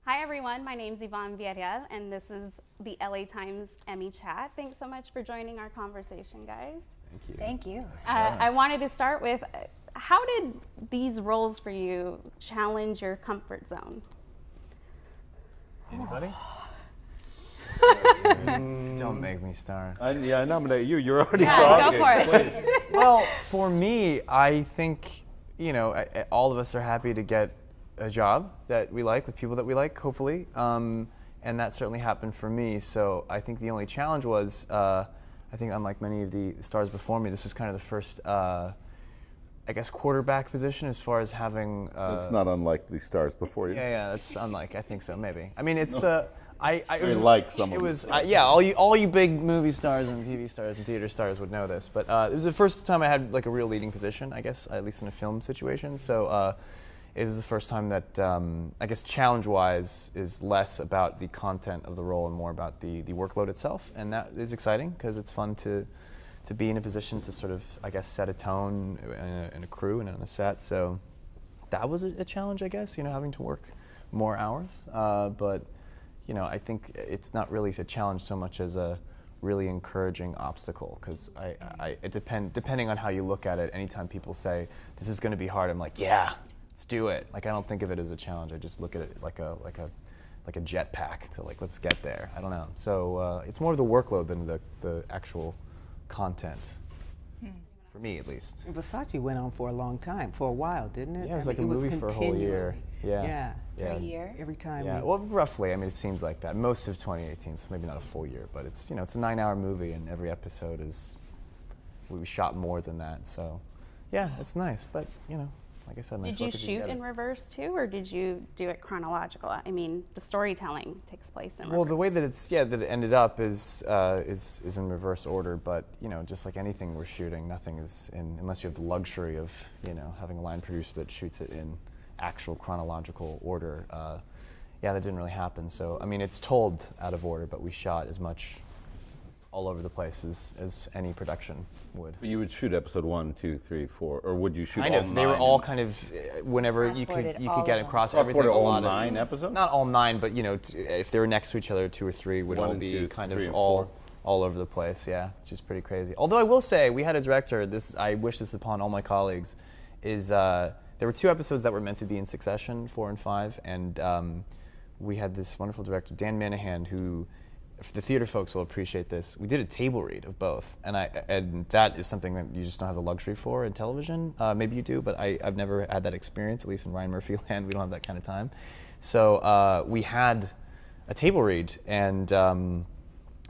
Hi everyone, my name's Yvonne Vieira, and this is the LA Times Emmy Chat. Thanks so much for joining our conversation, guys. Thank you. Thank you. I wanted to start with, how did these roles for you challenge your comfort zone? Anybody? Don't make me start. I nominate you. You're already Go talking. for it. Well, for me, I think, all of us are happy to get a job that we like with people that we like, hopefully. And that certainly happened for me. So I think the only challenge was, I think unlike many of the stars before me, this was kind of the first, quarterback position as far as having. It's not unlike the stars before you. Yeah, that's unlike. I think so, maybe. I mean, it's. It was like some. It was all you big movie stars and TV stars and theater stars would know this, but it was the first time I had like a real leading position, I guess, at least in a film situation. So it was the first time that I guess challenge-wise is less about the content of the role and more about the workload itself, and that is exciting because it's fun to be in a position to sort of, I guess, set a tone in a crew and on a set. So that was a challenge, I guess, having to work more hours, but. I think it's not really a challenge so much as a really encouraging obstacle, because depending on how you look at it, anytime people say this is going to be hard, I'm like, yeah, let's do it. Like, I don't think of it as a challenge. I just look at it like a jetpack to let's get there. I don't know. So it's more of the workload than the actual content. For me, at least. Versace went on for a long time, for a while, didn't it? Yeah, it was like a movie for a whole year. Yeah. For a year? Every time. Yeah, well, roughly. I mean, it seems like that. Most of 2018, so maybe not a full year, but it's it's a 9-hour movie, and every episode is we shot more than that. So, yeah, it's nice. But like I said, Did you shoot in reverse too, or did you do it chronological? I mean, the storytelling takes place in reverse. Well, the way that that it ended up is in reverse order. But just like anything we're shooting, nothing is unless you have the luxury of having a line producer that shoots it in actual chronological order. That didn't really happen. So I mean, it's told out of order, but we shot as much all over the place as any production would. But you would shoot episode 1, 2, 3, 4, or would you shoot kind all of? 9? They were all kind of whenever you could get across everything. Cross-border A all lot 9 episodes? Not all 9, but if they were next to each other, 2 or 3 would all be kind of all over the place. Yeah, which is pretty crazy. Although I will say, we had a director. I wish this upon all my colleagues. There were 2 episodes that were meant to be in succession, 4 and 5, and we had this wonderful director, Dan Manahan, who. If the theater folks will appreciate this, we did a table read of both, and that is something that you just don't have the luxury for in television. Maybe you do, but I've never had that experience, at least in Ryan Murphy land. We don't have that kind of time. So we had a table read, and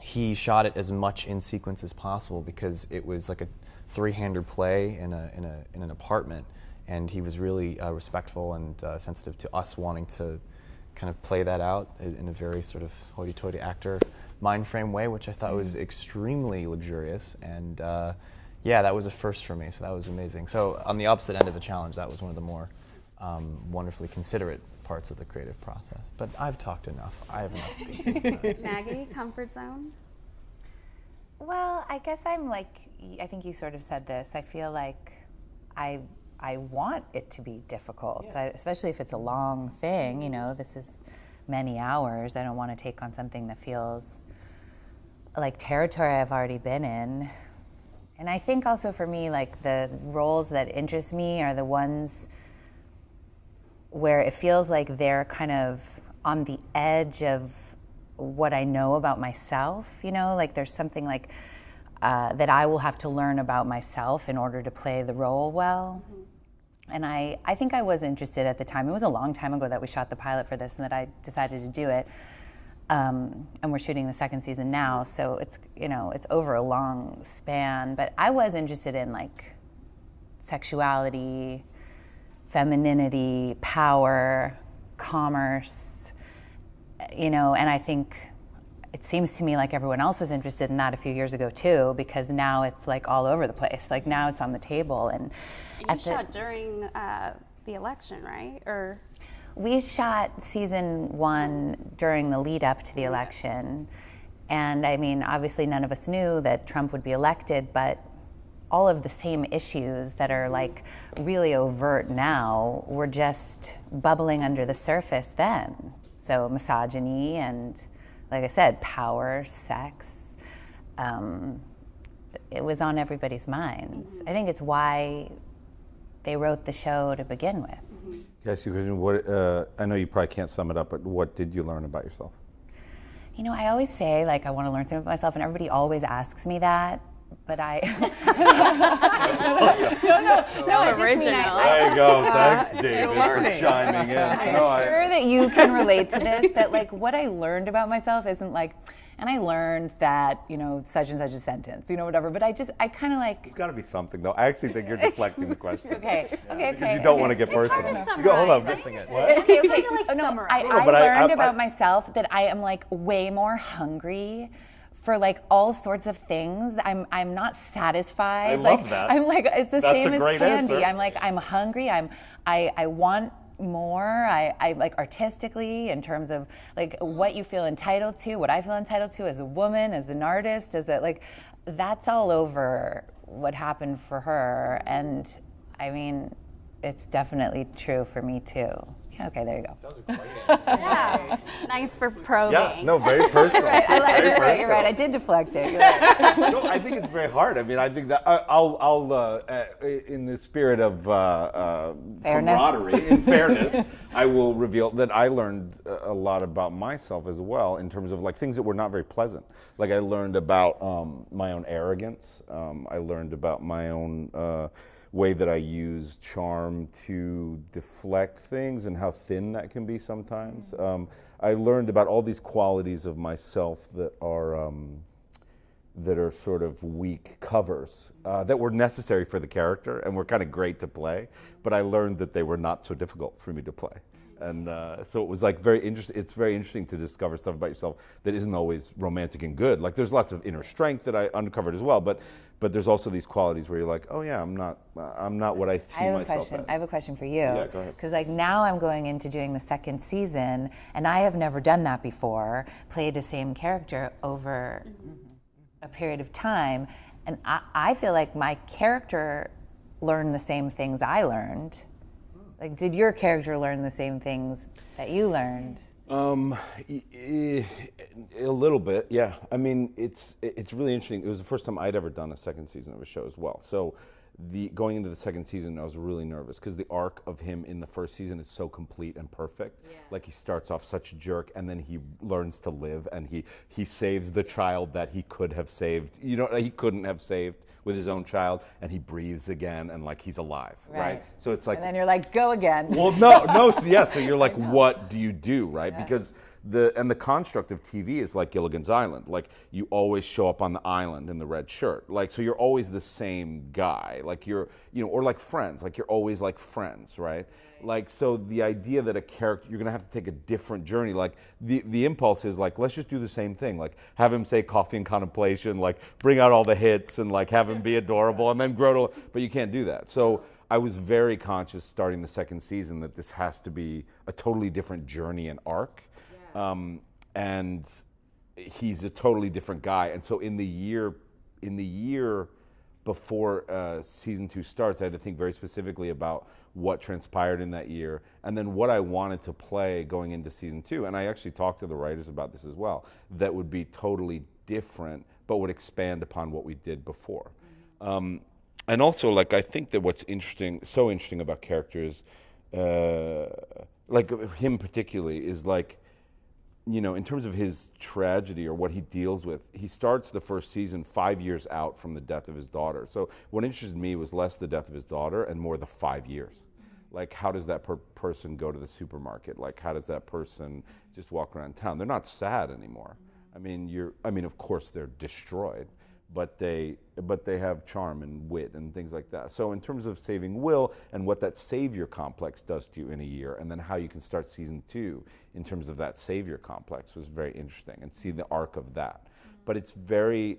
he shot it as much in sequence as possible because it was like a 3-hander play in an apartment, and he was really respectful and sensitive to us wanting to kind of play that out in a very sort of hoity-toity actor mind frame way, which I thought was extremely luxurious. And that was a first for me, so that was amazing. So on the opposite end of a challenge, that was one of the more wonderfully considerate parts of the creative process. But I've talked enough. I have enough to be. Maggie, comfort zone? Well, I guess I think you sort of said this. I feel like I want it to be difficult, especially if it's a long thing. This is many hours. I don't want to take on something that feels like territory I've already been in. And I think also for me, like the roles that interest me are the ones where it feels like they're kind of on the edge of what I know about myself. Like there's something like that I will have to learn about myself in order to play the role well. And I think I was interested at the time. It was a long time ago that we shot the pilot for this and that I decided to do it. And we're shooting the 2nd season now, so it's over a long span. But I was interested in like sexuality, femininity, power, commerce, and I think it seems to me like everyone else was interested in that a few years ago too, because now it's like all over the place. Like now it's on the table. And you shot during the election, right? Or we shot season 1 during the lead up to the election. And I mean, obviously none of us knew that Trump would be elected, but all of the same issues that are like really overt now were just bubbling under the surface then. So misogyny and, like I said, power, sex, it was on everybody's minds. I think it's why they wrote the show to begin with. Yes, what, I know you probably can't sum it up, but what did you learn about yourself? You know, I always say, like, I want to learn something about myself, and everybody always asks me that, but I... no, I just mean there you go. Thanks, David, for chiming in. I'm sure that you can relate to this, that, like, what I learned about myself isn't, like, and I learned that, you know, such and such a sentence, you know, whatever, but I kind of like... There's got to be something, though. I actually think you're deflecting the question. Okay. Because you don't want to get personal. No. You go, hold on, missing it. What? Okay. No, I learned about myself that I am, like, way more hungry for, like, all sorts of things. I'm not satisfied. I love that. I'm like, it's the That's same a as great candy. answer. I'm like, I'm hungry. I want more. I like artistically, in terms of, like, what you feel entitled to, what I feel entitled to as a woman, as an artist, as a, like, that's all over what happened for her. And I mean, it's definitely true for me too. Okay, there you go. That was a great answer. Yeah, nice for probing. Yeah, no, very personal. You're right. I did deflect it. You're right. No, I think it's very hard. I mean, I think that I'll in the spirit of camaraderie, in fairness, I will reveal that I learned a lot about myself as well, in terms of, like, things that were not very pleasant. Like, I learned about my own arrogance. I learned about my own way that I use charm to deflect things, and how thin that can be sometimes. I learned about all these qualities of myself that are sort of weak covers that were necessary for the character and were kind of great to play, but I learned that they were not so difficult for me to play. And so it was, like, very interesting. It's very interesting to discover stuff about yourself that isn't always romantic and good. Like, there's lots of inner strength that I uncovered as well, but there's also these qualities where you're like, oh yeah, I'm not what I see myself as. I have a question for you. Yeah, go ahead. Because, like, now I'm going into doing the second season, and I have never done that before, played the same character over a period of time, and I feel like my character learned the same things I learned. Like, did your character learn the same things that you learned? A little bit, yeah. I mean, it's really interesting. It was the first time I'd ever done a second season of a show as well. So going into the second season, I was really nervous because the arc of him in the first season is so complete and perfect. Yeah. Like, he starts off such a jerk, and then he learns to live, and he saves the child that he could have saved. You know, he couldn't have saved with his own child, and he breathes again, and, like, he's alive, right? So it's like, and then you're like, go again. Well, no, so you're like, what do you do, right? Yeah. Because the construct of TV is like Gilligan's Island. Like, you always show up on the island in the red shirt. Like, so you're always the same guy. Like, you're, you know, or like Friends. Like, you're always like Friends, right? Like, so the idea that a character, you're gonna have to take a different journey. Like, the impulse is, like, let's just do the same thing. Like, have him say Coffee and Contemplation, like, bring out all the hits, and, like, have him be adorable, and then grow to, but you can't do that. So I was very conscious starting the second season that this has to be a totally different journey and arc. And he's a totally different guy. And so in the year before season 2 starts, I had to think very specifically about what transpired in that year, and then what I wanted to play going into season 2. And I actually talked to the writers about this as well, that would be totally different, but would expand upon what we did before. And also, like, I think that what's so interesting about characters, like him particularly, is, like, you know, in terms of his tragedy or what he deals with, he starts the first season 5 years out from the death of his daughter. So what interested me was less the death of his daughter and more the 5 years. Like, how does that person go to the supermarket? Like, how does that person just walk around town? They're not sad anymore. I mean, of course they're destroyed, but they have charm and wit and things like that. So in terms of saving Will and what that savior complex does to you in a year, and then how you can start season 2 in terms of that savior complex, was very interesting, and see the arc of that. But it's the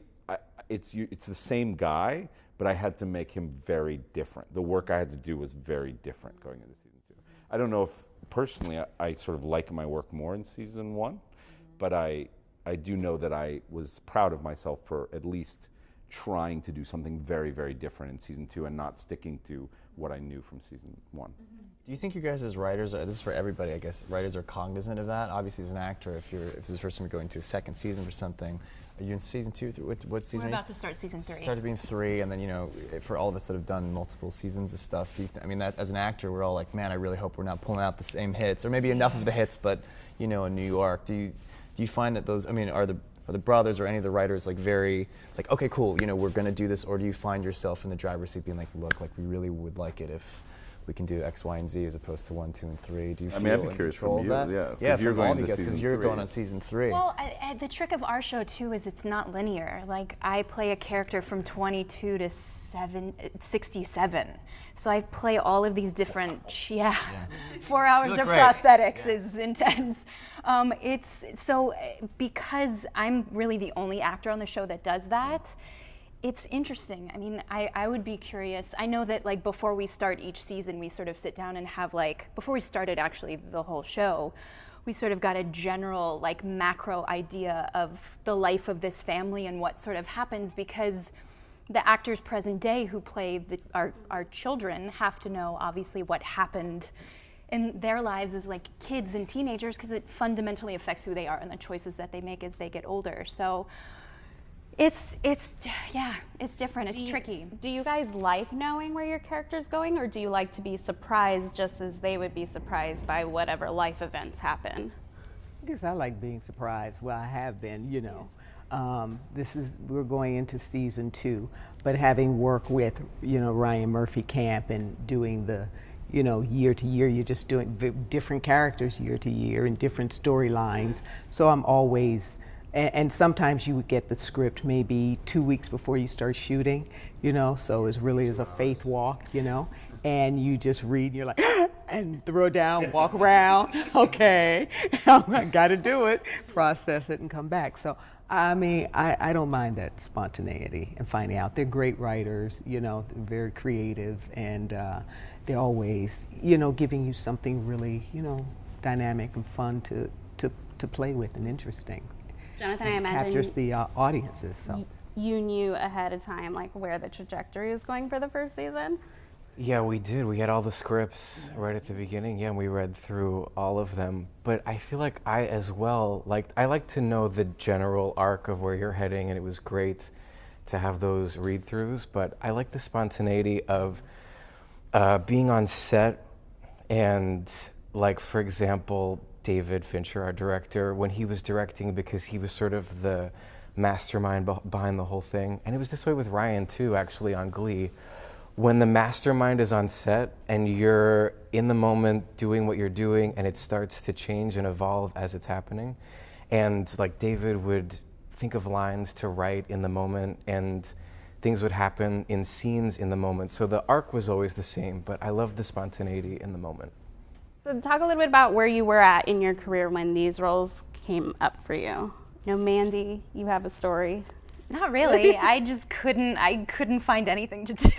same guy, but I had to make him very different. The work I had to do was very different going into season 2. I don't know if personally I sort of like my work more in season 1, but I do know that I was proud of myself for at least trying to do something very, very different in season 2 and not sticking to what I knew from season 1. Do you think you guys as writers, this is for everybody, I guess, writers are cognizant of that? Obviously, as an actor, if this is the first time you're going to a second season for something, are you in season 2? What season? We're about to start season 3. Started being 3, and then, you know, for all of us that have done multiple seasons of stuff, do you I mean, that as an actor, we're all like, man, I really hope we're not pulling out the same hits, or maybe enough of the hits, but, you know, in New York, do you find that those, I mean, are the brothers or any of the writers like very, like, okay, cool, you know, we're gonna do this, or do you find yourself in the driver's seat being like, look, like, we really would like it if we can do X, Y, and Z as opposed to 1, 2, and 3. Do you feel in control of that? Yeah, from all of you guys, because you're going on season 3. Well, the trick of our show too is it's not linear. Like, I play a character from 22 to 67, so I play all of these different. 4 hours of great. prosthetics is intense. It's so because I'm really the only actor on the show that does that. It's interesting. I mean, I would be curious. I know that, like, before we start each season, we sort of sit down and have, like, before we started actually the whole show, we sort of got a general, like, macro idea of the life of this family and what sort of happens, because the actors present day who play our children have to know, obviously, what happened in their lives as, like, kids and teenagers, because it fundamentally affects who they are and the choices that they make as they get older. So it's different. It's tricky. Do you guys like knowing where your character's going, or do you like to be surprised just as they would be surprised by whatever life events happen? I guess I like being surprised. Well, I have been, you know. We're going into season 2, but having worked with, you know, Ryan Murphy Camp and doing the, you know, year to year, you're just doing different characters year to year and different storylines. So I'm always, and sometimes you would get the script maybe 2 weeks before you start shooting, you know, so it really is a faith walk, you know, and you just read, you're like, and throw down, walk around, okay, I gotta do it, process it and come back. So, I mean, I don't mind that spontaneity and finding out. They're great writers, you know, they're very creative, and they're always, you know, giving you something really, you know, dynamic and fun to play with and interesting. Jonathan, I imagine captures the audiences. So you knew ahead of time, like, where the trajectory was going for the first season? Yeah, we did. We had all the scripts right at the beginning. Yeah, and we read through all of them. But I feel like I as well, I like to know the general arc of where you're heading, and it was great to have those read-throughs. But I like the spontaneity of being on set, and, like, for example, David Fincher, our director, when he was directing, because he was sort of the mastermind behind the whole thing. And it was this way with Ryan too, actually, on Glee. When the mastermind is on set and you're in the moment doing what you're doing, and it starts to change and evolve as it's happening. And, like, David would think of lines to write in the moment, and things would happen in scenes in the moment. So the arc was always the same, but I love the spontaneity in the moment. So talk a little bit about where you were at in your career when these roles came up for you. You know, Mandy, you have a story. Not really. I couldn't find anything to do.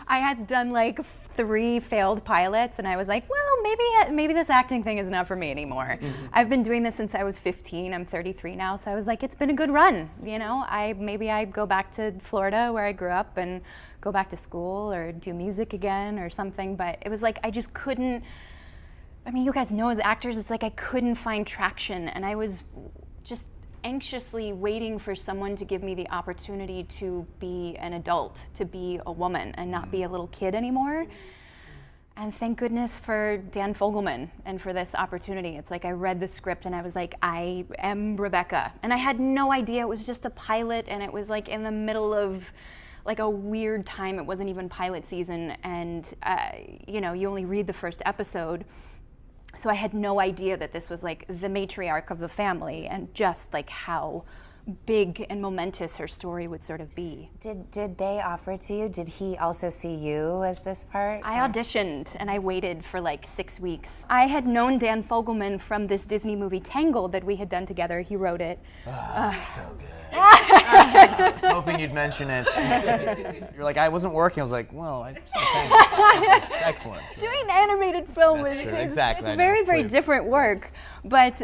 I had done like 3 failed pilots, and I was like, well, maybe this acting thing is not for me anymore. Mm-hmm. I've been doing this since I was 15. I'm 33 now, so I was like, it's been a good run. You know, maybe I go back to Florida where I grew up and go back to school or do music again or something. But it was like I just couldn't. I mean, you guys know as actors, it's like I couldn't find traction, and I was just anxiously waiting for someone to give me the opportunity to be an adult, to be a woman and not be a little kid anymore. And thank goodness for Dan Fogelman and for this opportunity. It's like I read the script and I was like, I am Rebecca. And I had no idea it was just a pilot, and it was like in the middle of like a weird time. It wasn't even pilot season, and you know, you only read the first episode. So I had no idea that this was like the matriarch of the family, and just like how big and momentous her story would sort of be. Did they offer it to you? Did he also see you as this part? I auditioned and I waited for like 6 weeks. I had known Dan Fogelman from this Disney movie Tangled that we had done together. He wrote it. So good. I was hoping you'd mention it. You're like, I wasn't working. I was like, well, I saw Tangled. It's excellent. Doing animated film That's is true. Exactly. it's very, very different work. But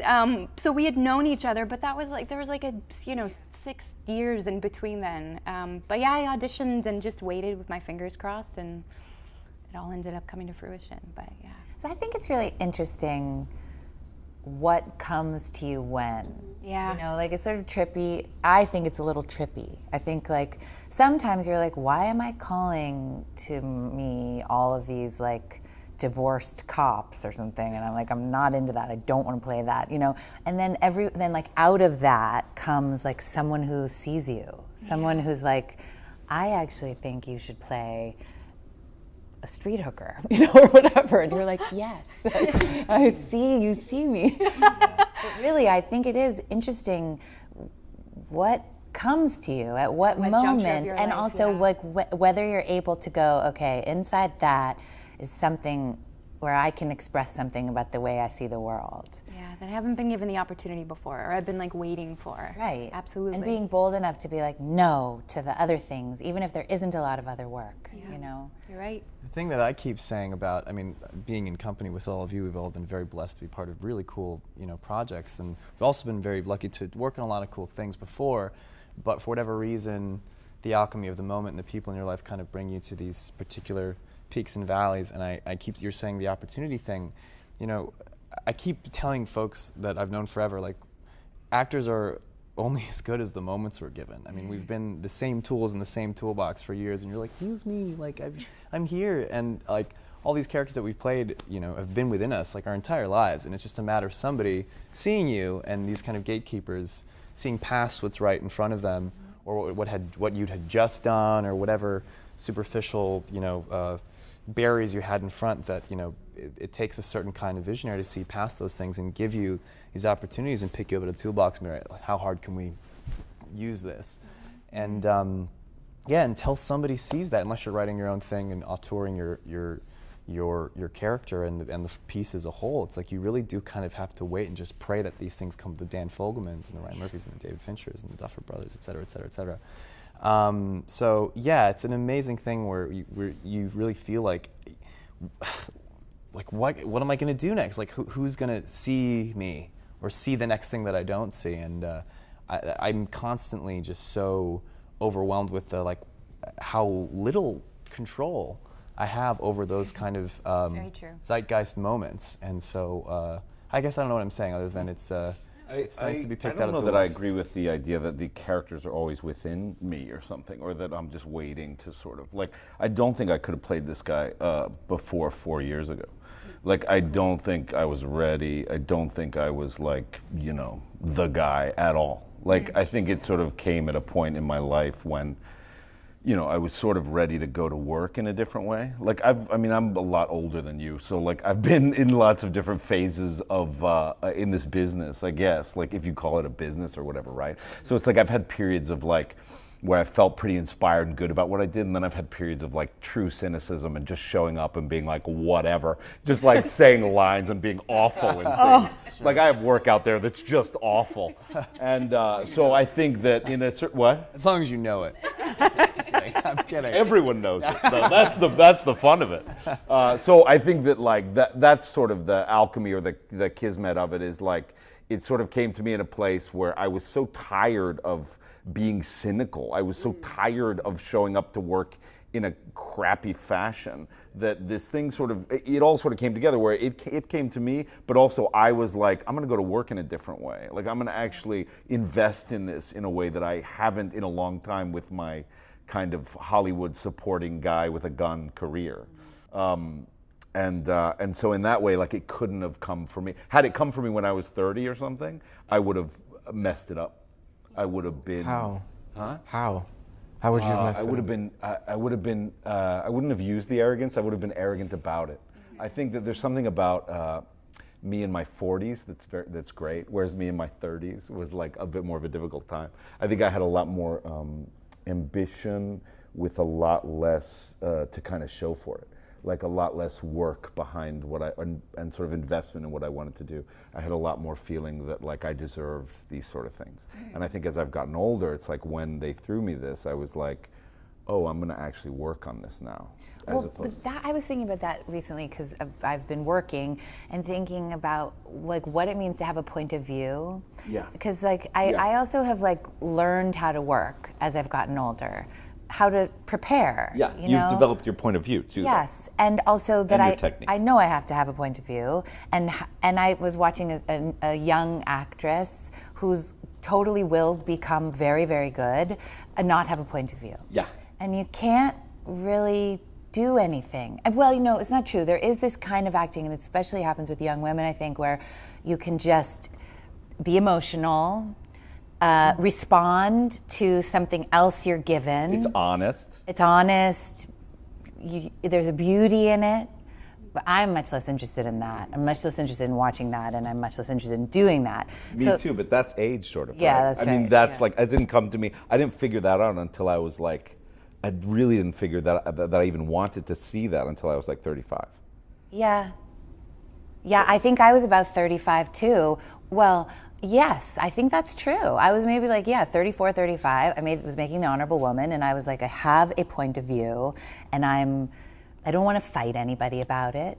so we had known each other, but that was like, there was like a, you know, 6 years in between then. But yeah, I auditioned and just waited with my fingers crossed, and it all ended up coming to fruition. But yeah. So I think it's really interesting what comes to you when. Yeah. You know, like it's sort of trippy. I think it's a little trippy. I think like sometimes you're like, why am I calling to me all of these like divorced cops or something? And I'm like, I'm not into that. I don't want to play that, you know? And then then like out of that comes like someone who sees you, someone who's like, I actually think you should play a street hooker, you know, or whatever. And you're like, yes, I see, you see me. But really, I think it is interesting what comes to you at what moment, and life, also like whether you're able to go, okay, inside that is something where I can express something about the way I see the world. Yeah, that I haven't been given the opportunity before, or I've been like waiting for. Right. Absolutely. And being bold enough to be like, no to the other things, even if there isn't a lot of other work, you know? You're right. The thing that I keep saying about, I mean, being in company with all of you, we've all been very blessed to be part of really cool, you know, projects, and we've also been very lucky to work on a lot of cool things before, but for whatever reason, the alchemy of the moment and the people in your life kind of bring you to these particular peaks and valleys. And I keep, you're saying the opportunity thing, you know, I keep telling folks that I've known forever, like, actors are only as good as the moments we're given. I mean, we've been the same tools in the same toolbox for years, and you're like, use me, like, I'm here. And like, all these characters that we've played, you know, have been within us like our entire lives, and it's just a matter of somebody seeing you, and these kind of gatekeepers seeing past what's right in front of them, or what you had just done, or whatever superficial, you know, barriers you had in front. That, you know, it takes a certain kind of visionary to see past those things and give you these opportunities and pick you up at a toolbox and be like, how hard can we use this? And yeah, until somebody sees that, unless you're writing your own thing and auteuring your character and the piece as a whole, it's like you really do kind of have to wait and just pray that these things come to the Dan Fogelmans and the Ryan Murphys and the David Finchers and the Duffer Brothers, et cetera, et cetera, et cetera. So yeah, it's an amazing thing where you really feel like what am I going to do next? Like who's going to see me or see the next thing that I don't see? And I'm constantly just so overwhelmed with the like how little control I have over those kind of zeitgeist moments. And so I guess I don't know what I'm saying other than it's nice to be picked out of the I don't know that I agree with the idea that the characters are always within me or something, or that I'm just waiting to sort of, like, I don't think I could have played this guy before 4 years ago. Like, I don't think I was ready. I don't think I was, like, you know, the guy at all. Like, I think it sort of came at a point in my life when, you know, I was sort of ready to go to work in a different way. Like, I mean, I'm a lot older than you, so, like, I've been in lots of different phases of, in this business, I guess, like, if you call it a business or whatever, right? So it's like I've had periods of, like, where I felt pretty inspired and good about what I did, and then I've had periods of, like, true cynicism and just showing up and being like, whatever, just, like, saying lines and being awful in things. Like, I have work out there that's just awful. And so I think that in a certain, what? As long as you know it. I'm kidding. Everyone knows it. That's the fun of it. So I think that, like, that's sort of the alchemy or the kismet of it, is like, it sort of came to me in a place where I was so tired of being cynical. I was so tired of showing up to work in a crappy fashion that this thing sort of, it all sort of came together where it came to me, but also I was like, I'm gonna go to work in a different way. Like, I'm gonna actually invest in this in a way that I haven't in a long time with my kind of Hollywood supporting guy with a gun career. And so in that way, like, it couldn't have come for me. Had it come for me when I was 30 or something, I would have messed it up. I would have been. How? Huh? How would you have messed it up? I wouldn't have used the arrogance. I would have been arrogant about it. I think that there's something about me in my 40s that's great, whereas me in my 30s was like a bit more of a difficult time. I think I had a lot more ambition with a lot less to kind of show for it. Like, a lot less work behind what and sort of investment in what I wanted to do. I had a lot more feeling that, like, I deserved these sort of things. And I think as I've gotten older, it's like when they threw me this, I was like, oh, I'm going to actually work on this now, as Well, opposed but that, I was thinking about that recently because I've been working and thinking about like what it means to have a point of view. Yeah. Because like I also have like learned how to work as I've gotten older, how to prepare. Yeah, you you've know? developed your point of view too. Yes, and also that And your technique. I know I have to have a point of view, and I was watching a young actress who's totally will become very, very good and not have a point of view. Yeah. And you can't really do anything. Well, you know, it's not true. There is this kind of acting, and it especially happens with young women, I think, where you can just be emotional, respond to something else you're given. It's honest. It's honest. There's a beauty in it. But I'm much less interested in that. I'm much less interested in watching that, and I'm much less interested in doing that. Me too, but that's age sort of. Yeah, right? that's I mean, right, that's yeah. like, it didn't come to me. I didn't figure that out until I was like, I really didn't figure that I even wanted to see that until I was like 35. Yeah. Yeah, I think I was about 35 too. Well, yes, I think that's true. I was maybe like, 34, 35. I was making The Honorable Woman, and I was like, I have a point of view, and I don't want to fight anybody about it.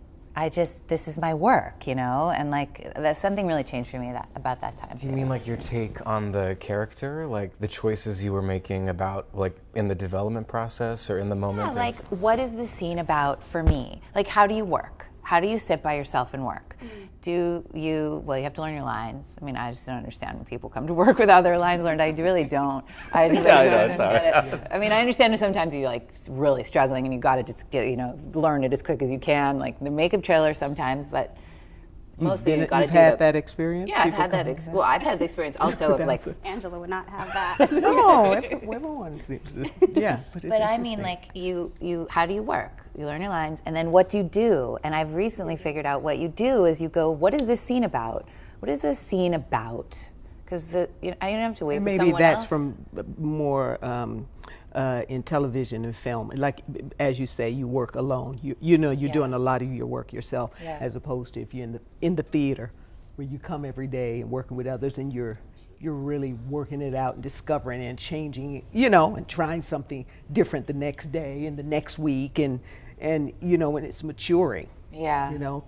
This is my work, you know? And like, something really changed for me about that time. Do you mean like your take on the character? Like the choices you were making about, like, in the development process or in the moment? Yeah, like, what is the scene about for me? Like, how do you work? How do you sit by yourself and work? You have to learn your lines. I mean, I just don't understand when people come to work without their lines learned. I really don't. I just Yeah, I know, it's all right. get it. I mean, I understand that sometimes you're like really struggling and you got to just learn it as quick as you can, like the makeup trailer sometimes, but mostly you've got to You've do had that experience? Yeah, I've People had that. come- Well, I've had the experience also of like. Angela would not have that. No, everyone seems to. Yeah, but it's But I mean, interesting. like, you, how do you work? You learn your lines, and then what do you do? And I've recently figured out what you do is you go, what is this scene about? What is this scene about? Because I don't have to wait And for maybe someone that's else. from more in television and film. Like, as you say, you work alone. You know, you're doing a lot of your work yourself, as opposed to if you're in the theater, where you come every day and working with others, and you're really working it out and discovering and changing, and trying something different the next day and the next week, and when it's maturing. Yeah.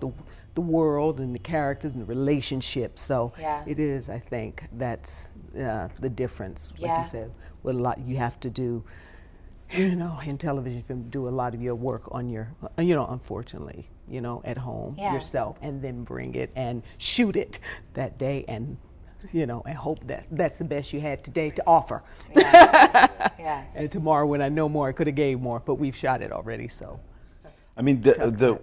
The world and the characters and the relationships. So Yeah. it is, I think, that's the difference. Like Yeah. you said, what a lot you have to do, in television film, do a lot of your work on your, unfortunately, at home yourself, and then bring it and shoot it that day, and and hope that that's the best you had today to offer. Yeah. And tomorrow, when I know more, I could have gave more, but we've shot it already, so. I mean,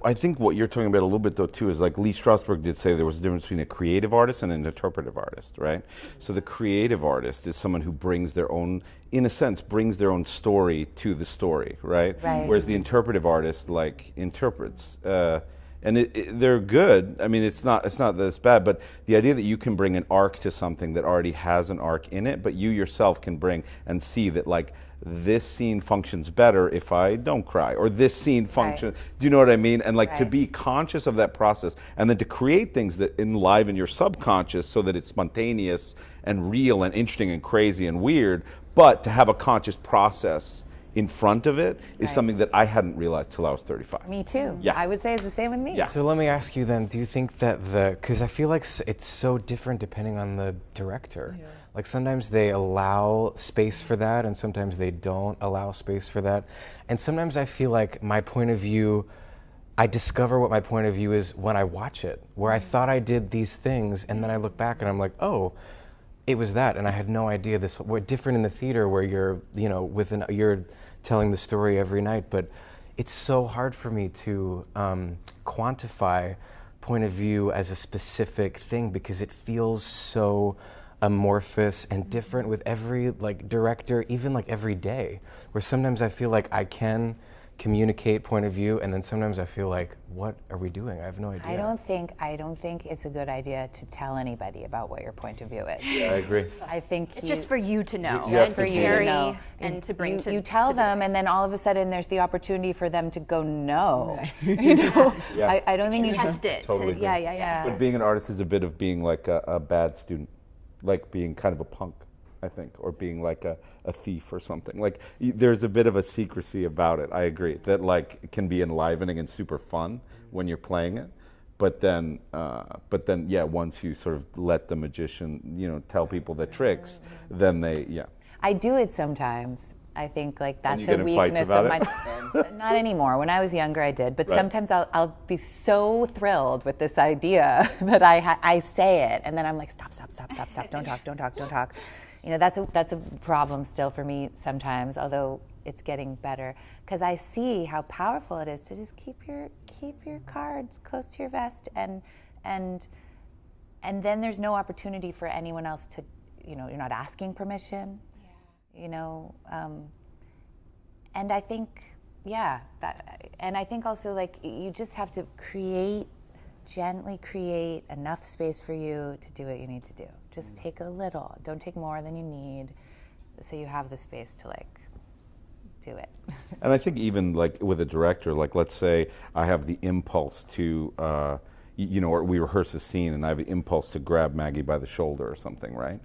I think what you're talking about a little bit though too is like Lee Strasberg did say there was a difference between a creative artist and an interpretive artist, right? So the creative artist is someone who brings their own, in a sense, brings their own story to the story, right? Right. Whereas the interpretive artist like interprets, and they're good. I mean, it's not this bad, but the idea that you can bring an arc to something that already has an arc in it, but you yourself can bring and see that like, this scene functions better if I don't cry, or this scene functions. Right. Do you know what I mean? And like to Right. be conscious of that process, and then to create things that enliven your subconscious so that it's spontaneous and real and interesting and crazy and weird, but to have a conscious process in front of it is Right. something that I hadn't realized till I was 35. Me too. Yeah. I would say it's the same with me. Yeah. So let me ask you then, do you think that because I feel like it's so different depending on the director. Like sometimes they allow space for that, and sometimes they don't allow space for that. And sometimes I feel like my point of view, I discover what my point of view is when I watch it, where I thought I did these things, and then I look back and I'm like, oh, it was that, and I had no idea this. We're different in the theater where you're, you're telling the story every night, but it's so hard for me to quantify point of view as a specific thing because it feels so amorphous and different with every director, even every day, where sometimes I feel like I can communicate point of view, and then sometimes I feel like, what are we doing? I have no idea. I don't think it's a good idea to tell anybody about what your point of view is. Yeah, I agree. I think It's just for you to know, You have and to to be- carry, know. and to bring to you tell to the- them, and then all of a sudden there's the opportunity for them to go no. You know, Yeah. I don't think you should. test it. Totally to, agree. yeah. But being an artist is a bit of being like a bad student, like being kind of a punk. I think, or being like a thief or something. Like there's a bit of a secrecy about it. I agree that like it can be enlivening and super fun when you're playing it, but then yeah, once you sort of let the magician, tell people the tricks, then I do it sometimes. I think like that's you get a in fights weakness about of it? my. Not anymore. When I was younger, I did. But Right. sometimes I'll be so thrilled with this idea that I say it, and then I'm like, stop, don't talk. That's a problem still for me sometimes. Although it's getting better, because I see how powerful it is to just keep your cards close to your vest, and then there's no opportunity for anyone else to, you're not asking permission. And I think, and I think also like you just have to gently create enough space for you to do what you need to do. Just take a little, don't take more than you need, so you have the space to like do it. And I think even like with a director, like let's say I have the impulse to, or we rehearse a scene and I have the impulse to grab Maggie by the shoulder or something, right?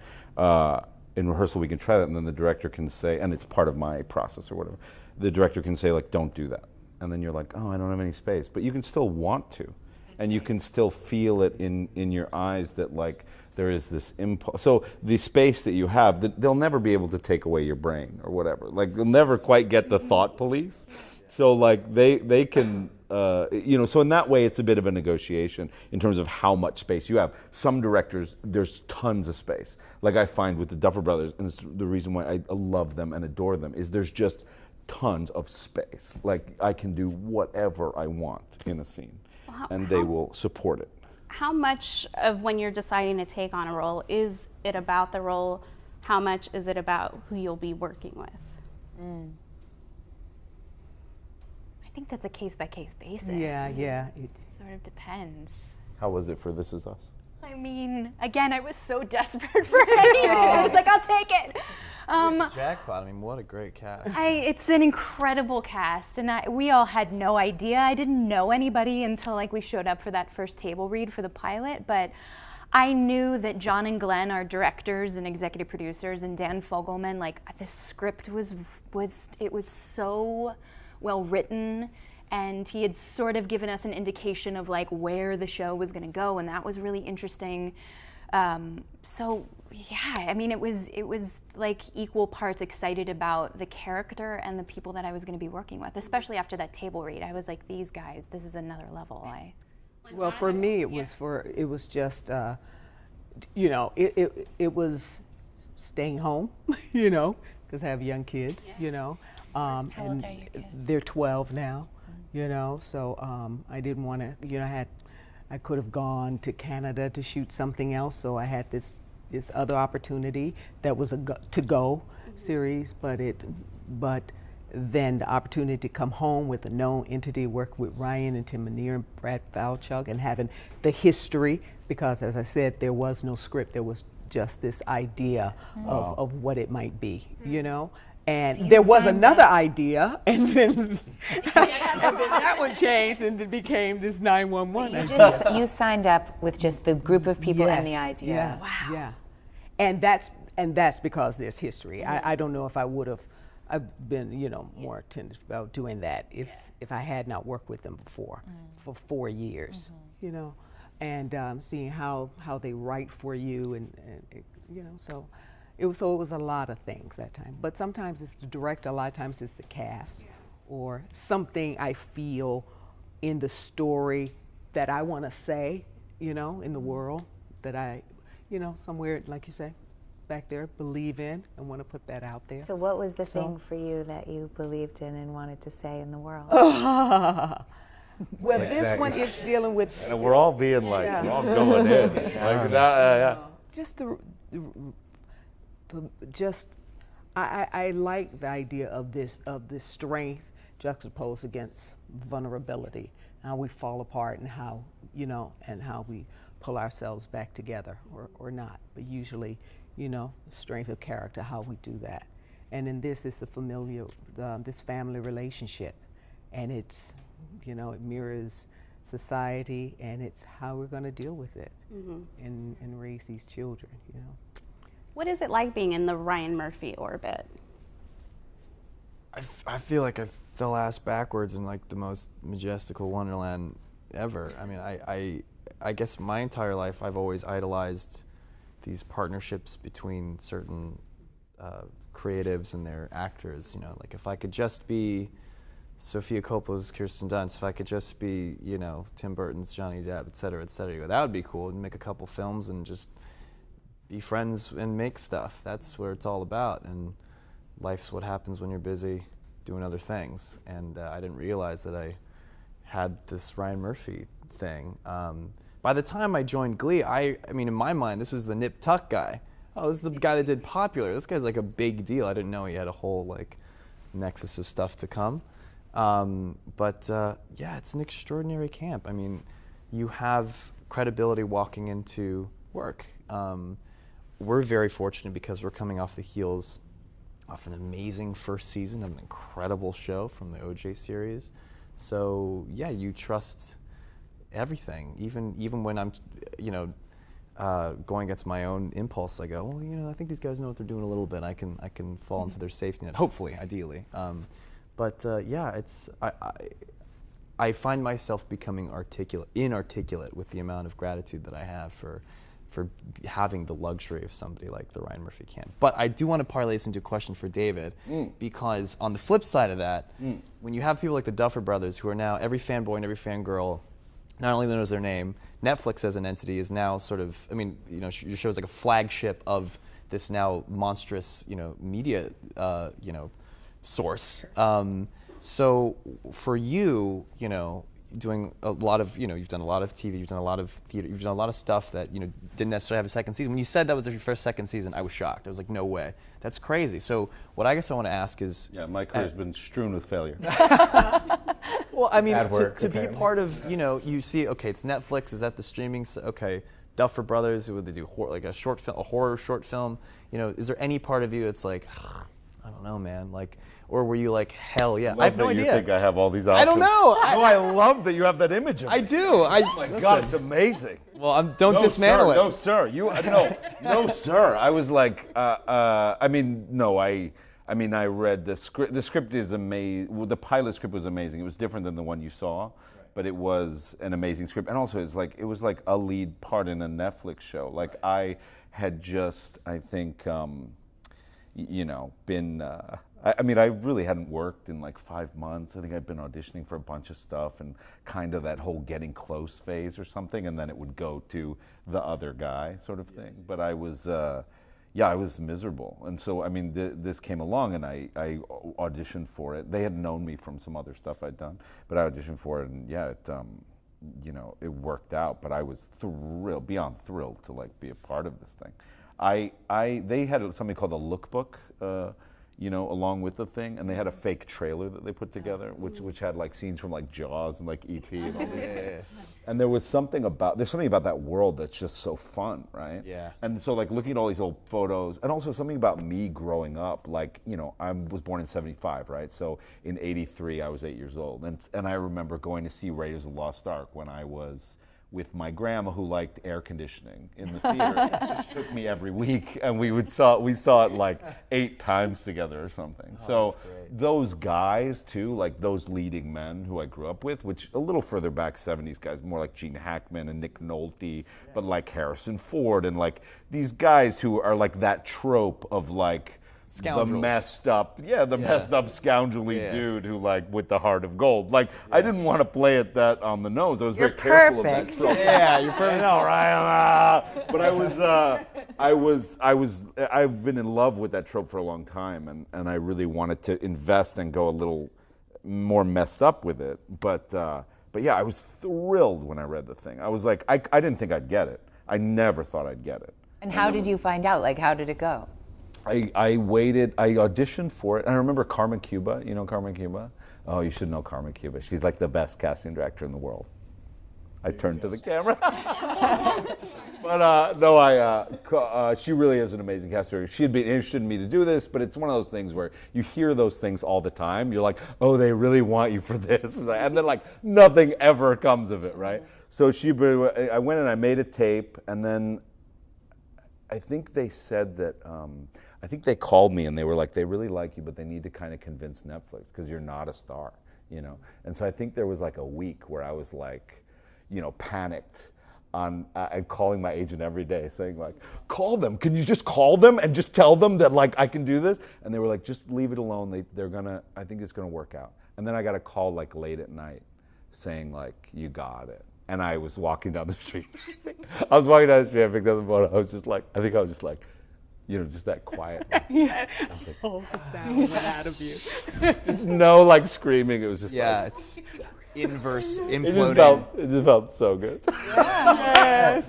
In rehearsal we can try that, and then the director can say, and it's part of my process or whatever, the director can say like, don't do that. And then you're like, oh, I don't have any space. But you can still want to. And you can still feel it in your eyes that like there is this impulse. So the space that you have, they'll never be able to take away your brain or whatever. Like they'll never quite get the thought police. So like they can, so in that way it's a bit of a negotiation in terms of how much space you have. Some directors, there's tons of space. Like I find with the Duffer Brothers, and it's the reason why I love them and adore them, is there's just tons of space. Like I can do whatever I want in a scene, and they will support it. How much of when you're deciding to take on a role, is it about the role? How much is it about who you'll be working with? I think that's a case-by-case basis. Yeah. It sort of depends. How was it for This Is Us? I mean, again, I was so desperate for anything. I was like, I'll take it. Jackpot. I mean, what a great cast. It's an incredible cast, and we all had no idea. I didn't know anybody until like we showed up for that first table read for the pilot, but I knew that John and Glenn are directors and executive producers, and Dan Fogelman, like the script was so well written, and he had sort of given us an indication of like where the show was going to go, and that was really interesting. So yeah, I mean, it was like equal parts excited about the character and the people that I was going to be working with, especially after that table read. I was like, these guys, this is another level. Well, for me, it was just, it was staying home, because I have young kids, How old are your kids? They're 12 now, so I didn't want to, I could have gone to Canada to shoot something else, so I had this other opportunity that was a to-go series, but then the opportunity to come home with a known entity, work with Ryan and Tim Minear and Brad Falchuk, and having the history, because as I said, there was no script, there was just this idea of what it might be, And So there was signed another up. idea, and then, that one changed, and it became this 911. You signed up with just the group of people and the idea. Yeah, Wow. yeah, and that's because there's history. I don't know if I would have. I've been, more attentive about doing that if I had not worked with them before for 4 years, and seeing how they write for you, and so. It was a lot of things that time, but sometimes it's the director, a lot of times it's the cast, or something I feel in the story that I want to say, in the world that I, somewhere, like you say, back there, believe in and want to put that out there. So what was the thing for you that you believed in and wanted to say in the world? Well, this one is dealing with. And we're all being like, we're all going in. Like that, Just I like the idea of this strength juxtaposed against vulnerability, how we fall apart and how and how we pull ourselves back together or not, but usually strength of character, how we do that. And in this, it's a familiar this family relationship, and it's it mirrors society, and it's how we're going to deal with it and raise these children. What is it like being in the Ryan Murphy orbit? I feel like I fell ass backwards in like the most majestical wonderland ever. I mean, I guess my entire life I've always idolized these partnerships between certain creatives and their actors. You know, like if I could just be Sofia Coppola's Kirsten Dunst, if I could just be, you know, Tim Burton's Johnny Depp, et cetera, you go, that would be cool. And make a couple films and just be friends and make stuff. That's what it's all about. And life's what happens when you're busy doing other things. And I didn't realize that I had this Ryan Murphy thing. By the time I joined Glee, I mean, in my mind, this was the Nip Tuck guy. Oh, this is the guy that did Popular. This guy's like a big deal. I didn't know he had a whole like nexus of stuff to come. Yeah, it's an extraordinary camp. I mean, you have credibility walking into work. We're very fortunate because we're coming off the heels of an amazing first season of an incredible show from the OJ series. So yeah, you trust everything. Even when I'm, you know, going against my own impulse, I go, well, you know, I think these guys know what they're doing a little bit. I can fall into their safety net, hopefully, ideally. Yeah, it's I find myself becoming inarticulate with the amount of gratitude that I have for having the luxury of somebody like the Ryan Murphy camp. But I do want to parlay this into a question for David, because on the flip side of that, when you have people like the Duffer Brothers, who are now every fanboy and every fangirl not only knows their name, Netflix as an entity is now sort of, I mean, you know, your show is like a flagship of this now monstrous, you know, media, you know, source. So for you, you know, doing a lot of, you know, you've done a lot of TV, you've done a lot of theater, you've done a lot of stuff that, you know, didn't necessarily have a second season. When you said that was your first, second season, I was shocked. I was like, no way. That's crazy. So what I guess I want to ask is... Yeah, my career's been strewn with failure. Well, I mean, to be a part of, you know, you see, okay, it's Netflix, is that the streaming, okay, Duffer Brothers, who would they do, like a short film, a horror short film, you know, is there any part of you that's like, I don't know, man, like, or were you like, hell yeah? I have no idea. You think I have all these options? I don't know. I love that you have that image of me. I do. Oh my God, it's amazing. Well, don't dismantle it. No, sir. No, sir. I was like, I mean, I read the script. The script is amazing. Well, the pilot script was amazing. It was different than the one you saw, but it was an amazing script. And also, it was like a lead part in a Netflix show. Like I had just, I think, you know, been. I mean, I really hadn't worked in like 5 months. I think I'd been auditioning for a bunch of stuff and kind of that whole getting close phase or something, and then it would go to the other guy sort of thing. But I was, I was miserable. And so, I mean, this came along and I auditioned for it. They had known me from some other stuff I'd done, but I auditioned for it, and yeah, it, you know, it worked out. But I was thrilled, beyond thrilled, to like be a part of this thing. They had something called a lookbook, you know, along with the thing, and they had a fake trailer that they put together, which had like scenes from like Jaws and like E.T. and all these things. And there's something about that world that's just so fun, right? Yeah. And so like looking at all these old photos, and also something about me growing up, like, you know, I was born in '75, right? So in '83, I was 8 years old, and I remember going to see Raiders of the Lost Ark when I was with my grandma, who liked air conditioning in the theater. Just took me every week, and we saw it like 8 times together or something. Oh, so those guys too, like those leading men who I grew up with, which a little further back, 70s guys, more like Gene Hackman and Nick Nolte, but like Harrison Ford and like these guys who are like that trope of like scoundrels. The messed up scoundrelly dude who like with the heart of gold. Like I didn't want to play it that on the nose. I was very careful of that trope. Yeah, you're perfect. I know, right? But I've been in love with that trope for a long time, and I really wanted to invest and go a little more messed up with it. But yeah, I was thrilled when I read the thing. I was like, I didn't think I'd get it. I never thought I'd get it. And how did you find out? Like, how did it go? I waited, I auditioned for it, and I remember Carmen Cuba, you know Carmen Cuba? Oh, you should know Carmen Cuba. She's like the best casting director in the world. I turned to the camera. But no, she really is an amazing casting director. She had been interested in me to do this, but it's one of those things where you hear those things all the time. You're like, oh, they really want you for this. And then like nothing ever comes of it, right? So I went and I made a tape, and then I think they said that, I think they called me and they were like, they really like you, but they need to kind of convince Netflix because you're not a star, you know? And so I think there was like a week where I was like, you know, panicked on calling my agent every day saying like, call them, can you just call them and just tell them that like I can do this? And they were like, just leave it alone, they're gonna, I think it's gonna work out. And then I got a call like late at night saying like, you got it. And I was walking down the street. I was walking down the street, I picked up the phone, I was just like, you know, just that quiet. Like, Yeah. I was like, Oh, the sound went out of you. there's no like screaming, it was just Yeah, like, it's inverse it imploding. just felt so good. Yes.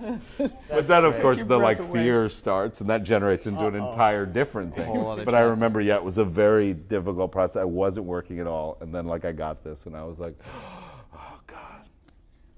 But then of great. course Your the breath like away. fear starts and that generates into an entire different thing. whole other But I challenge. remember, yeah, it was a very difficult process. I wasn't working at all. And then like I got this and I was like, oh God.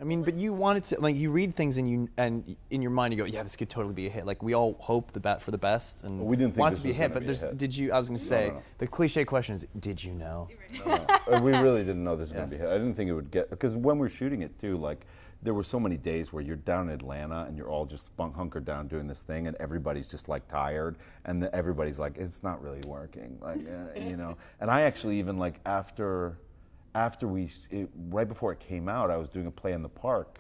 I mean, but you wanted to, like, you read things and in your mind you go, yeah, this could totally be a hit. Like, we all hope for the best and We didn't think want it this to be a was hit. gonna But be a there's, hit. did you? I was going to say, no. the cliche question is, did you know? No. We really didn't know this was going to be a hit. I didn't think it would get, because when we're shooting it too, like there were so many days where you're down in Atlanta and you're all just hunkered down doing this thing and everybody's just like tired and everybody's like, it's not really working, like, you know. And I actually even like after right before it came out, I was doing a play in the park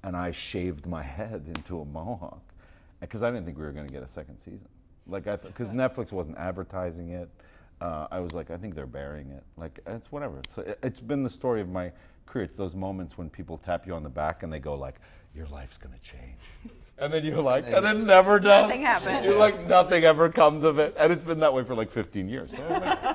and I shaved my head into a mohawk because I didn't think we were going to get a second season. Like, because Netflix wasn't advertising it. I was like, I think they're burying it. Like, it's whatever. It's been the story of my career. It's those moments when people tap you on the back and they go like, your life's going to change. And then you're like, and it never does. Nothing happens. You're like, nothing ever comes of it. And it's been that way for like 15 years. So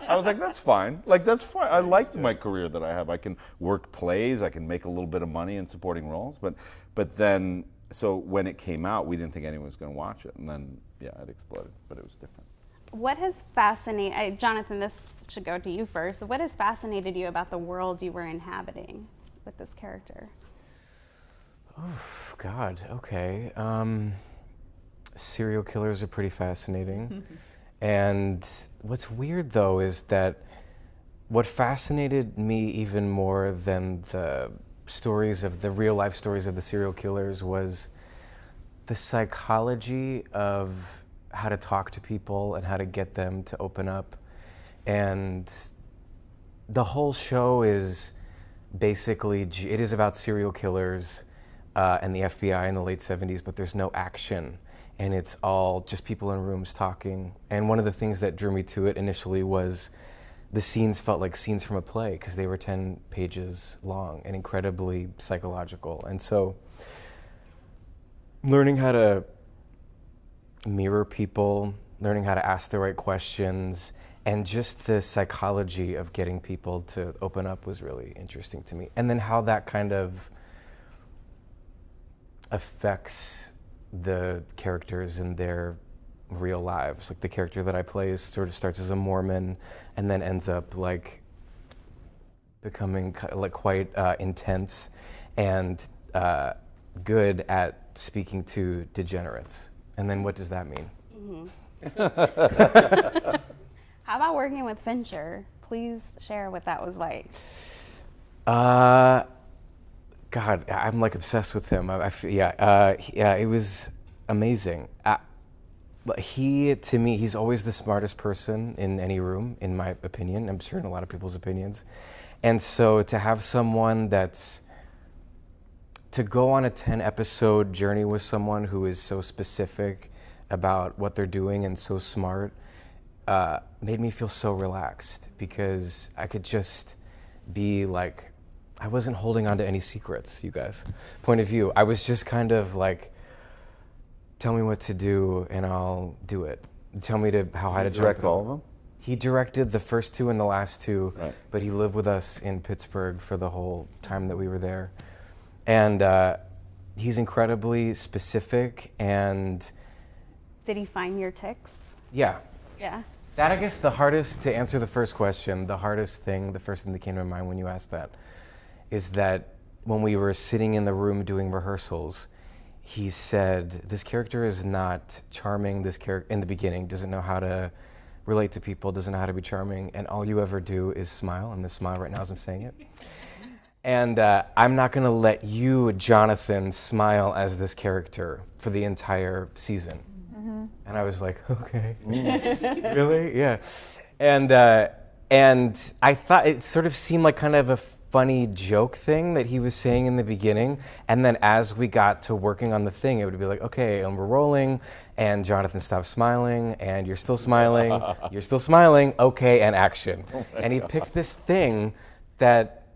I was like, that's fine. Like, that's fine. I liked my career that I have. I can work plays. I can make a little bit of money in supporting roles. But then, so when it came out, we didn't think anyone was going to watch it. And then, yeah, it exploded. But it was different. What has fascinated, Jonathan, this should go to you first. What has fascinated you about the world you were inhabiting with this character? Oh, God, okay. Serial killers are pretty fascinating. And what's weird, though, is that what fascinated me even more than the real-life stories of the serial killers was the psychology of how to talk to people and how to get them to open up. And the whole show is basically, it is about serial killers and the FBI in the late 70s, but there's no action. And it's all just people in rooms talking. And one of the things that drew me to it initially was the scenes felt like scenes from a play because they were 10 pages long and incredibly psychological. And so learning how to mirror people, learning how to ask the right questions, and just the psychology of getting people to open up was really interesting to me. And then how that kind of affects the characters in their real lives. Like the character that I play sort of starts as a Mormon and then ends up like becoming like quite intense and good at speaking to degenerates. And then what does that mean? Mm-hmm. How about working with Fincher? Please share what that was like. God, I'm like obsessed with him. It was amazing. To me, he's always the smartest person in any room, in my opinion. I'm sure in a lot of people's opinions. And so to have someone to go on a 10-episode journey with someone who is so specific about what they're doing and so smart made me feel so relaxed because I could just be like, I wasn't holding on to any secrets, you guys. Point of view. I was just kind of like, tell me what to do and I'll do it. Tell me how high to jump. Direct all of them? He directed the first two and the last two, right. But he lived with us in Pittsburgh for the whole time that we were there. And he's incredibly specific and... Did he find your tics? Yeah. Yeah. That, I guess, the hardest, to answer the first question, the first thing that came to my mind when you asked that, is that when we were sitting in the room doing rehearsals, he said, this character is not charming, this character, in the beginning, doesn't know how to relate to people, doesn't know how to be charming, and all you ever do is smile. I'm gonna smile right now as I'm saying it. And I'm not gonna let you, Jonathan, smile as this character for the entire season. And I was like, okay, really? Yeah. And I thought it sort of seemed like kind of a funny joke thing that he was saying in the beginning. And then as we got to working on the thing, it would be like, okay, and we're rolling, and Jonathan stopped smiling, and you're still smiling, you're still smiling, okay, and action. And he picked this thing that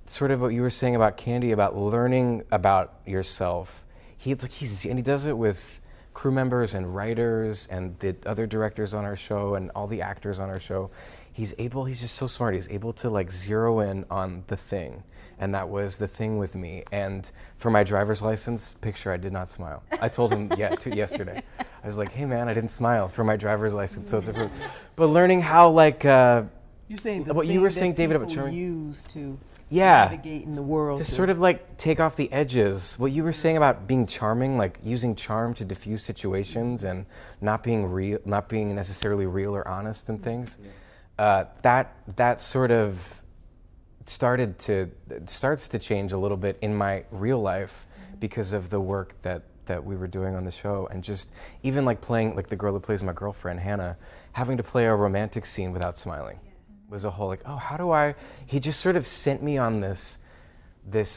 sort of what you were saying about Candy, about learning about yourself. And he does it with crew members and writers and the other directors on our show and all the actors on our show. He's just so smart. He's able to like zero in on the thing. And that was the thing with me. And for my driver's license picture, I did not smile. I told him yesterday. I was like, hey man, I didn't smile for my driver's license. So it's a, but learning how like, you're saying what you were saying, David, about charming. Use to yeah, navigate in the world. To sort of like take off the edges. What you were saying about being charming, like using charm to diffuse situations and not being necessarily real or honest in things. That sort of starts to change a little bit in my real life because of the work that we were doing on the show, and just even like playing like the girl that plays my girlfriend Hannah, having to play a romantic scene without smiling was a whole like, oh, how do I? He just sort of sent me on this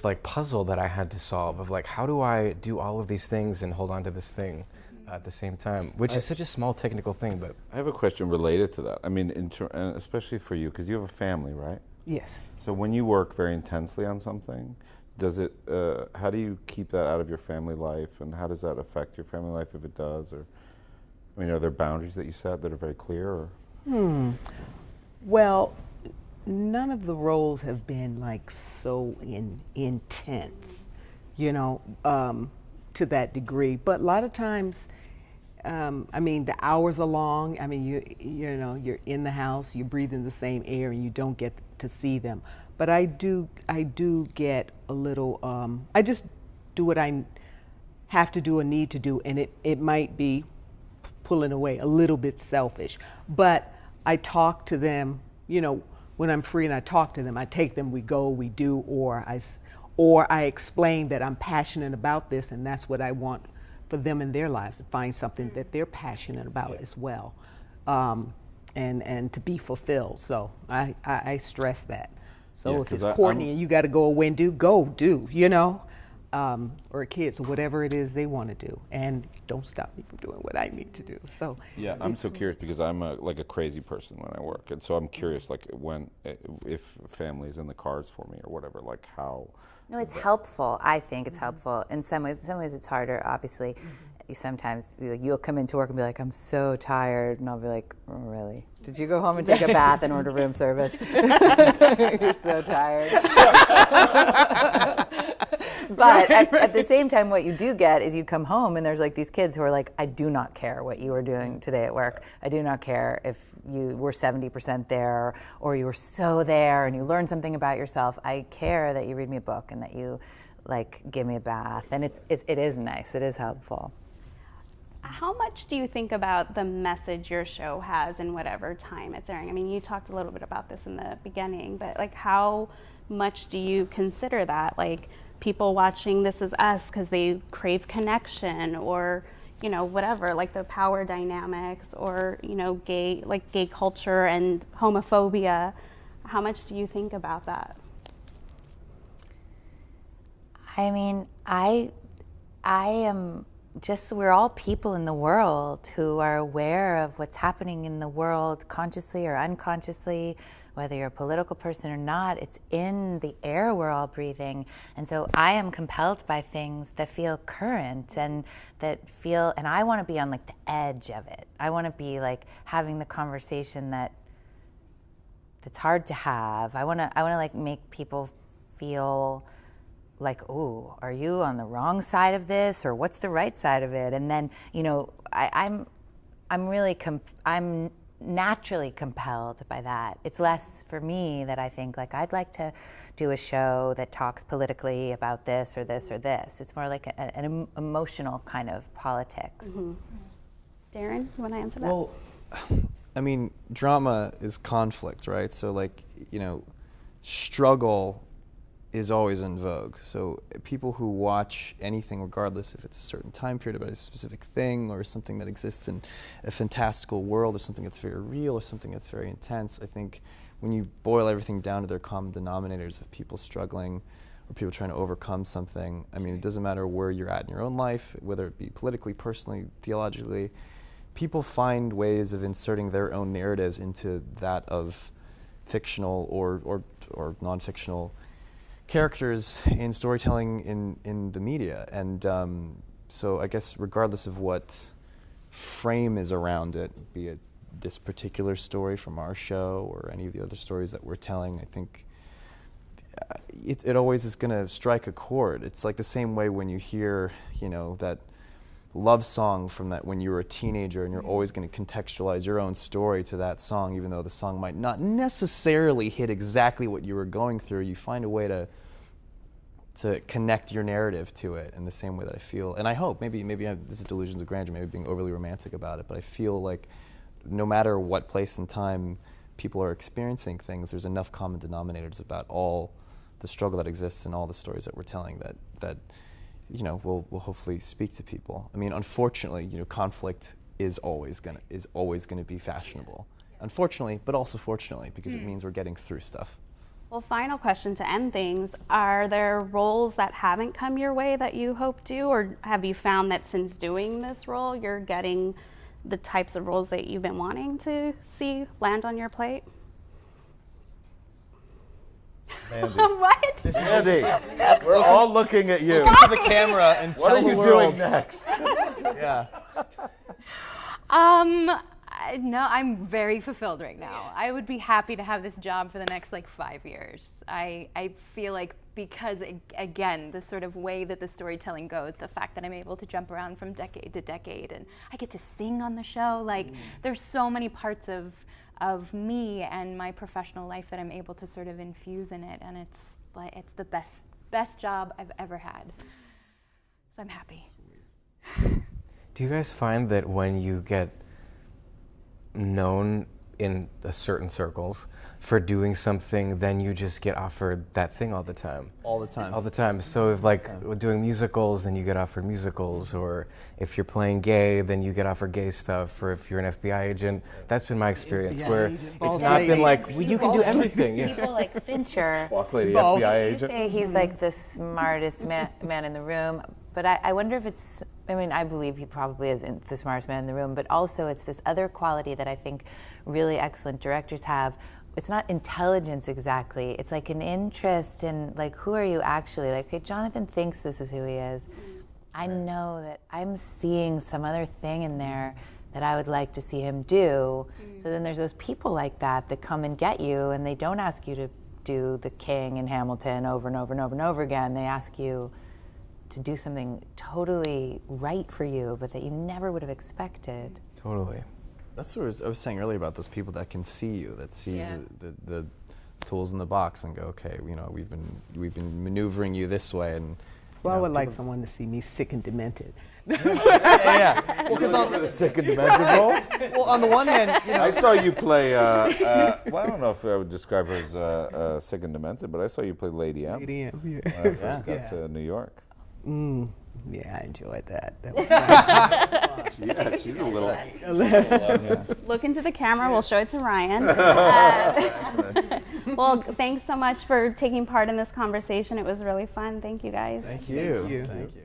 like puzzle that I had to solve of like, how do I do all of these things and hold on to this thing at the same time, which is such a small technical thing. But I have a question related to that. I mean, and especially for you, because you have a family, right? Yes. So when you work very intensely on something, does it? How do you keep that out of your family life, and how does that affect your family life if it does? Or, I mean, are there boundaries that you set that are very clear? Or? Well, none of the roles have been like so intense, you know, to that degree. But a lot of times, I mean, the hours are long. I mean, you know, you're in the house, you're breathing the same air, and you don't get to see them. But I do get a little. I just do what I have to do and need to do, and it might be pulling away a little bit selfish. But I talk to them, you know, when I'm free, and I talk to them. I take them, we go, we do, or I explain that I'm passionate about this, and that's what I want for them in their lives, to find something that they're passionate about as well, and to be fulfilled. So I stress that. So if it's Courtney and you got to go away and go do, you know, or kids, or whatever it is they want to do, and don't stop me from doing what I need to do. So yeah, I'm so curious because I'm like a crazy person when I work, and so I'm curious, like if family is in the cards for me or whatever, like how. No, it's helpful. I think it's helpful. In some ways it's harder, obviously. Sometimes you'll come into work and be like, I'm so tired. And I'll be like, oh, really? Did you go home and take a bath and order room service? You're so tired. But at the same time, what you do get is you come home and there's like these kids who are like, I do not care what you were doing today at work. I do not care if you were 70% there or you were so there and you learned something about yourself. I care that you read me a book and that you like give me a bath. And it is nice. It is helpful. How much do you think about the message your show has in whatever time it's airing? I mean, you talked a little bit about this in the beginning, but like how much do you consider that? Like people watching This Is Us because they crave connection, or, you know, whatever, like the power dynamics, or, you know, gay culture and homophobia. How much do you think about that? I mean, I am just, we're all people in the world who are aware of what's happening in the world, consciously or unconsciously, whether you're a political person or not. It's in the air we're all breathing. And so I am compelled by things that feel current and and I want to be on like the edge of it. I want to be like having the conversation that's hard to have. I want to like make people feel like, oh, are you on the wrong side of this, or what's the right side of it? And then, you know, I'm naturally compelled by that. It's less for me that I think like I'd like to do a show that talks politically about this or this or this. It's more like an emotional kind of politics. Mm-hmm. Darren, you want to answer that? Well, I mean, drama is conflict, right? So like, you know, struggle is always in vogue. So people who watch anything, regardless if it's a certain time period about a specific thing or something that exists in a fantastical world or something that's very real or something that's very intense, I think when you boil everything down to their common denominators of people struggling or people trying to overcome something, I mean, it doesn't matter where you're at in your own life, whether it be politically, personally, theologically, people find ways of inserting their own narratives into that of fictional or non-fictional characters in storytelling in the media. And so I guess regardless of what frame is around it, be it this particular story from our show or any of the other stories that we're telling, I think it always is going to strike a chord. It's like the same way when you hear, you know, that love song from that when you were a teenager, and you're always going to contextualize your own story to that song, even though the song might not necessarily hit exactly what you were going through. You find a way to connect your narrative to it in the same way that I feel, and I hope, maybe this is delusions of grandeur, maybe being overly romantic about it, but I feel like no matter what place and time people are experiencing things, there's enough common denominators about all the struggle that exists in all the stories that we're telling that you know, will hopefully speak to people. I mean, unfortunately, you know, conflict is always gonna be fashionable. Unfortunately, but also fortunately, because it means we're getting through stuff. Well, final question to end things. Are there roles that haven't come your way that you hope to, or have you found that since doing this role, you're getting the types of roles that you've been wanting to see land on your plate? Mandy. What? This is Mandy, we're all looking at you. Look into the camera and tell What are the you world. doing next? Yeah. No, I'm very fulfilled right now. I would be happy to have this job for the next like 5 years. I feel like, because again, the sort of way that the storytelling goes, the fact that I'm able to jump around from decade to decade, and I get to sing on the show, like there's so many parts of me and my professional life that I'm able to sort of infuse in it, and it's the best job I've ever had. So I'm happy. Do you guys find that when you get known in certain circles for doing something, then you just get offered that thing all the time? All the time. All the time. So if like doing musicals, then you get offered musicals, or if you're playing gay, then you get offered gay stuff, or if you're an FBI agent. That's been my experience, where it's not been like, well, you can do everything. Yeah. People like Fincher, Boss lady, FBI agent. say he's like the smartest man in the room, but I wonder if it's, I mean, I believe he probably isn't the smartest man in the room, but also it's this other quality that I think really excellent directors have. It's not intelligence exactly, it's like an interest in, like, who are you actually? Like, okay, Jonathan thinks this is who he is. I know that I'm seeing some other thing in there that I would like to see him do. So then there's those people like that come and get you, and they don't ask you to do the King and Hamilton over and over and over and over again. They ask you to do something totally right for you, but that you never would have expected. Totally. That's what I was saying earlier about those people that can see you, that sees the tools in the box and go, okay, you know, we've been maneuvering you this way, and well, I would like someone to see me sick and demented. yeah. Well, because on the sick and demented role. Well, on the one hand, you know, I saw you play. Well, I don't know if I would describe her as sick and demented, but I saw you play Lady M. Lady M, when I first got to New York. Yeah, I enjoyed that. That was fun. Yeah, she's a little. Look into the camera. We'll show it to Ryan. Well, thanks so much for taking part in this conversation. It was really fun. Thank you, guys. Thank you. Thank you.